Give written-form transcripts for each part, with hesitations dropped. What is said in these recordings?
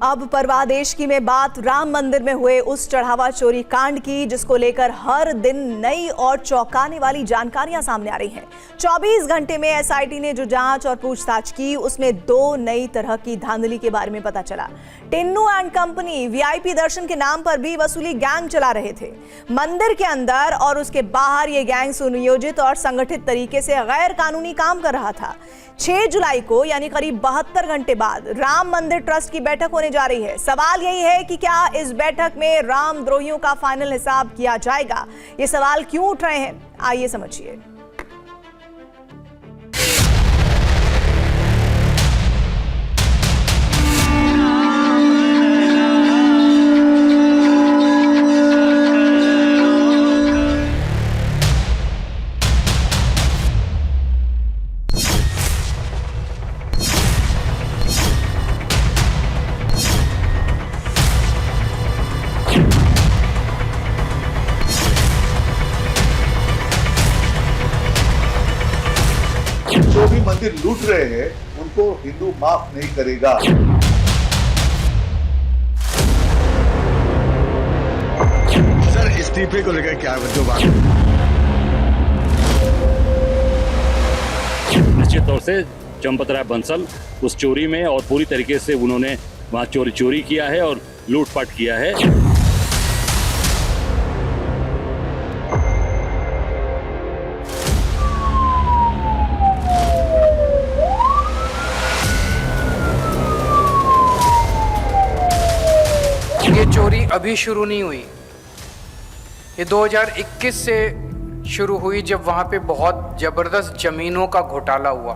अब परवादेशकी में बात राम मंदिर में हुए उस चढ़ावा चोरी कांड की, जिसको लेकर हर दिन नई और चौंकाने वाली जानकारियां सामने आ रही हैं। 24 घंटे में एसआईटी ने जो जांच और पूछताछ की, उसमें 2 नई तरह की धांधली के बारे में पता चला। टिन्नू एंड कंपनी वीआईपी दर्शन के नाम पर भी वसूली गैंग चला रहे थे। मंदिर के अंदर और उसके बाहर ये गैंग सुनियोजित और संगठित तरीके से गैर कानूनी काम कर रहा था। 6 जुलाई को यानी करीब 72 घंटे बाद राम मंदिर ट्रस्ट की बैठक होने जा रही है। सवाल यही है कि क्या इस बैठक में रामद्रोहियों का फाइनल हिसाब किया जाएगा? ये सवाल क्यों उठ रहे हैं, आइए समझिए। जो भी मंदिर लूट रहे हैं उनको हिंदू माफ नहीं करेगा। सर, इस्तीफे को लेकर क्या जो बात? निश्चित तौर से चंपत राय बंसल उस चोरी में और पूरी तरीके से उन्होंने वहां चोरी किया है और लूटपाट किया है। ये चोरी अभी शुरू नहीं हुई, ये 2021 से शुरू हुई, जब वहां पे बहुत जबरदस्त जमीनों का घोटाला हुआ।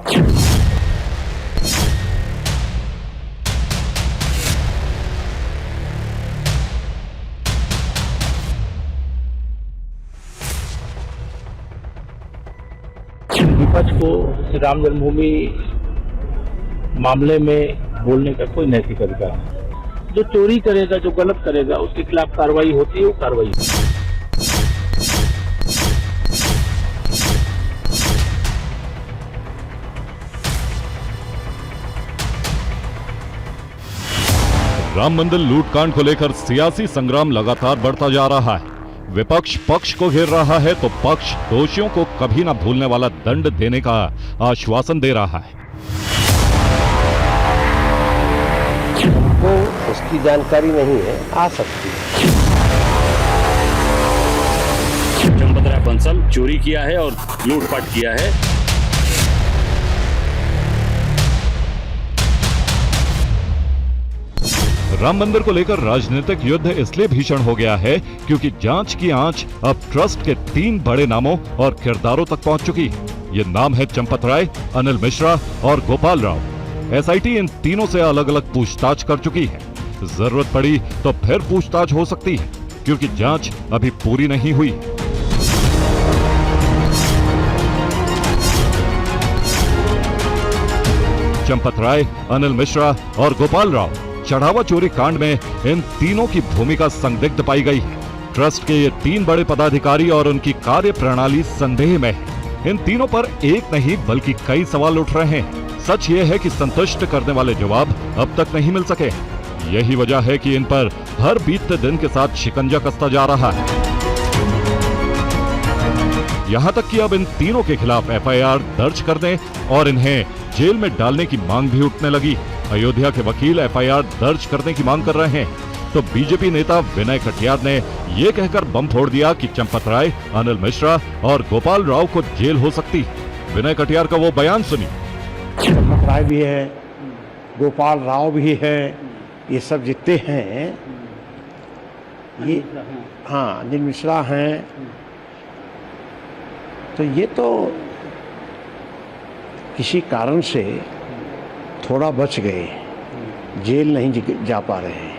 विपक्ष को राम जन्मभूमि मामले में बोलने का कोई नैतिक अधिकार नहीं। जो चोरी करेगा, जो गलत करेगा, उसके खिलाफ कार्रवाई होती है, वो कार्रवाई होती है। राम मंदिर लूटकांड को लेकर सियासी संग्राम लगातार बढ़ता जा रहा है। विपक्ष पक्ष को घेर रहा है तो पक्ष दोषियों को कभी न भूलने वाला दंड देने का आश्वासन दे रहा है। हमको उसकी जानकारी नहीं है, आ सकती है। चंपत राय बंसल चोरी किया है और लूटपाट किया है। राम मंदिर को लेकर राजनीतिक युद्ध इसलिए भीषण हो गया है क्योंकि जांच की आंच अब ट्रस्ट के 3 बड़े नामों और किरदारों तक पहुंच चुकी है। ये नाम है चंपत राय, अनिल मिश्रा और गोपाल राव। एसआईटी इन तीनों से अलग अलग पूछताछ कर चुकी है। जरूरत पड़ी तो फिर पूछताछ हो सकती है क्योंकि जांच अभी पूरी नहीं हुई। चंपत राय, अनिल मिश्रा और गोपाल राव चढ़ावा चोरी कांड में इन तीनों की भूमिका संदिग्ध पाई गई है। ट्रस्ट के ये 3 बड़े पदाधिकारी और उनकी कार्य प्रणाली संदेह में है। इन तीनों पर एक नहीं बल्कि कई सवाल उठ रहे हैं। सच ये है कि संतुष्ट करने वाले जवाब अब तक नहीं मिल सके। यही वजह है कि इन पर हर बीतते दिन के साथ शिकंजा कसता जा रहा है। यहां तक कि अब इन तीनों के खिलाफ एफआईआर दर्ज करने और इन्हें जेल में डालने की मांग भी उठने लगी। अयोध्या के वकील एफआईआर दर्ज करने की मांग कर रहे हैं तो बीजेपी नेता विनय कटियार ने यह कहकर बम फोड़ दिया कि चंपत राय, अनिल मिश्रा और गोपाल राव को जेल हो सकती है। विनय कटियार का वो बयान सुनिए। चंपत राय भी है, गोपाल राव भी है, ये सब जितने हैं, ये हाँ अनिल मिश्रा हैं, तो ये तो किसी कारण से थोड़ा बच गए, जेल नहीं जा पा रहे हैं।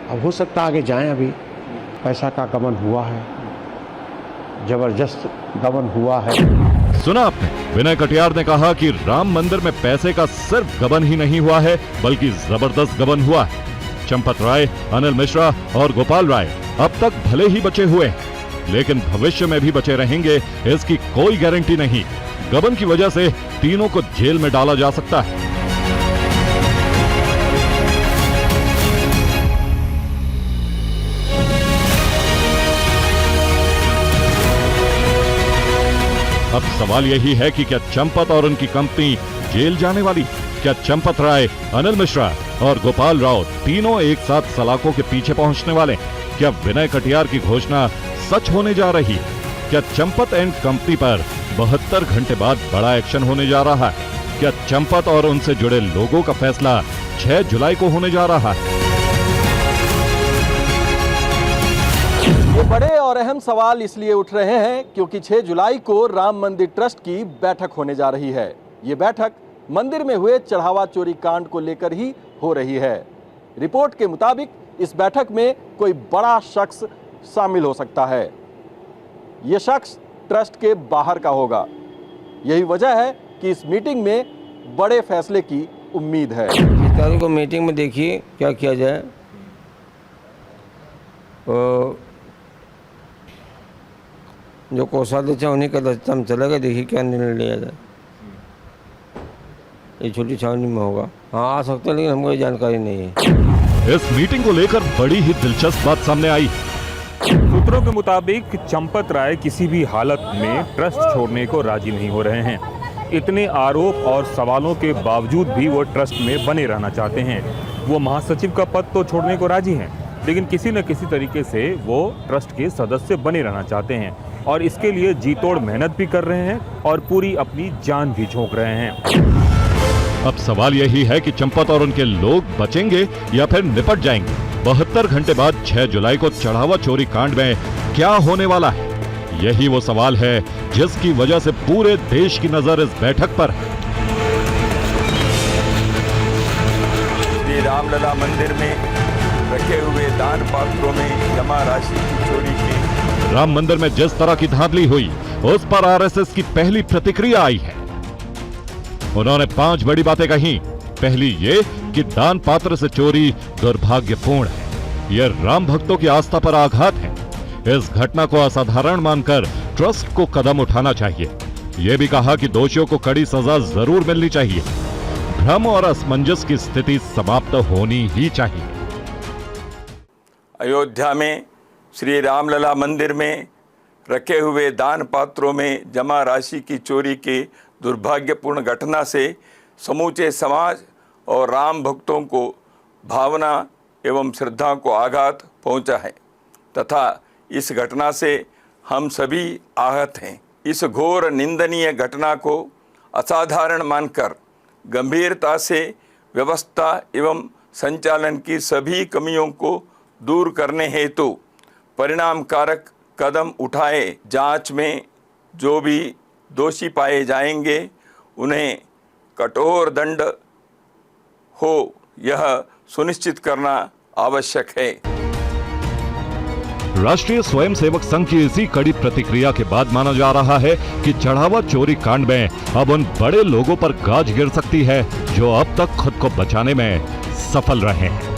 अब हो सकता आगे जाएं। अभी पैसा का गबन हुआ है, जबरदस्त गबन हुआ है। सुना आपने, विनय कटियार ने कहा कि राम मंदिर में पैसे का सिर्फ गबन ही नहीं हुआ है बल्कि जबरदस्त गबन हुआ है। चंपत राय, अनिल मिश्रा और गोपाल राय अब तक भले ही बचे हुए हैं लेकिन भविष्य में भी बचे रहेंगे इसकी कोई गारंटी नहीं। गबन की वजह से तीनों को जेल में डाला जा सकता है। सवाल यही है कि क्या चंपत और उनकी कंपनी जेल जाने वाली? क्या चंपत राय, अनिल मिश्रा और गोपाल राव तीनों एक साथ सलाखों के पीछे पहुंचने वाले? क्या विनय कटियार की घोषणा सच होने जा रही है? क्या चंपत एंड कंपनी पर 72 घंटे बाद बड़ा एक्शन होने जा रहा है? क्या चंपत और उनसे जुड़े लोगों का फैसला 6 जुलाई को होने जा रहा है? ये बड़े और अहम सवाल इसलिए उठ रहे हैं क्योंकि 6 जुलाई को राम मंदिर ट्रस्ट की बैठक होने जा रही है। ये बैठक मंदिर में हुए चढ़ावा चोरी कांड को लेकर ही हो रही है। रिपोर्ट के मुताबिक इस बैठक में कोई बड़ा शख्स शामिल हो सकता है। ये शख्स ट्रस्ट के बाहर का होगा। यही वजह है कि इस मीटिंग में बड़े फैसले की उम्मीद है। अधिकारियों को मीटिंग में देखिए क्या किया जाए। जो कोषाध्यक्ष है उन्हीं का दस्ता में चलेगा, देखिए क्या निर्णय लिया जाए। ये छोटी छावनी में होगा। हाँ आ सकते हैं, लेकिन हमको ये जानकारी नहीं है। इस मीटिंग को लेकर बड़ी ही दिलचस्प बात सामने आई। सूत्रों के मुताबिक चंपत राय किसी भी हालत में ट्रस्ट छोड़ने को राजी नहीं हो रहे हैं। इतने आरोप और सवालों के बावजूद भी वो ट्रस्ट में बने रहना चाहते हैं। वो महासचिव का पद तो छोड़ने को राजी हैं, लेकिन किसी न किसी तरीके से वो ट्रस्ट के सदस्य बने रहना चाहते हैं और इसके लिए जी तोड़ मेहनत भी कर रहे हैं और पूरी अपनी जान भी झोंक रहे हैं। अब सवाल यही है कि चंपत और उनके लोग बचेंगे या फिर निपट जाएंगे। 72 घंटे बाद 6 जुलाई को चढ़ावा चोरी कांड में क्या होने वाला है? यही वो सवाल है जिसकी वजह से पूरे देश की नजर इस बैठक पर है। श्री रामलला मंदिर में रखे हुए दान पात्रों में जमा राशि की चोरी की। राम मंदिर में जिस तरह की धांधली हुई उस पर आरएसएस की पहली प्रतिक्रिया आई है। उन्होंने 5 बड़ी बातें कही। पहली ये कि दान पात्र से चोरी दुर्भाग्यपूर्ण है। यह राम भक्तों की आस्था पर आघात है। इस घटना को असाधारण मानकर ट्रस्ट को कदम उठाना चाहिए। यह भी कहा कि दोषियों को कड़ी सजा जरूर मिलनी चाहिए। भ्रम और असमंजस की स्थिति समाप्त होनी ही चाहिए। अयोध्या में श्री रामलला मंदिर में रखे हुए दान पात्रों में जमा राशि की चोरी की दुर्भाग्यपूर्ण घटना से समूचे समाज और राम भक्तों को भावना एवं श्रद्धा को आघात पहुंचा है तथा इस घटना से हम सभी आहत हैं। इस घोर निंदनीय घटना को असाधारण मानकर गंभीरता से व्यवस्था एवं संचालन की सभी कमियों को दूर करने हेतु परिणाम कारक कदम उठाए। जांच में जो भी दोषी पाए जाएंगे उन्हें कठोर दंड हो, यह सुनिश्चित करना आवश्यक है। राष्ट्रीय स्वयंसेवक संघ की इसी कड़ी प्रतिक्रिया के बाद माना जा रहा है कि चढ़ावा चोरी कांड में अब उन बड़े लोगों पर गाज गिर सकती है जो अब तक खुद को बचाने में सफल रहे हैं।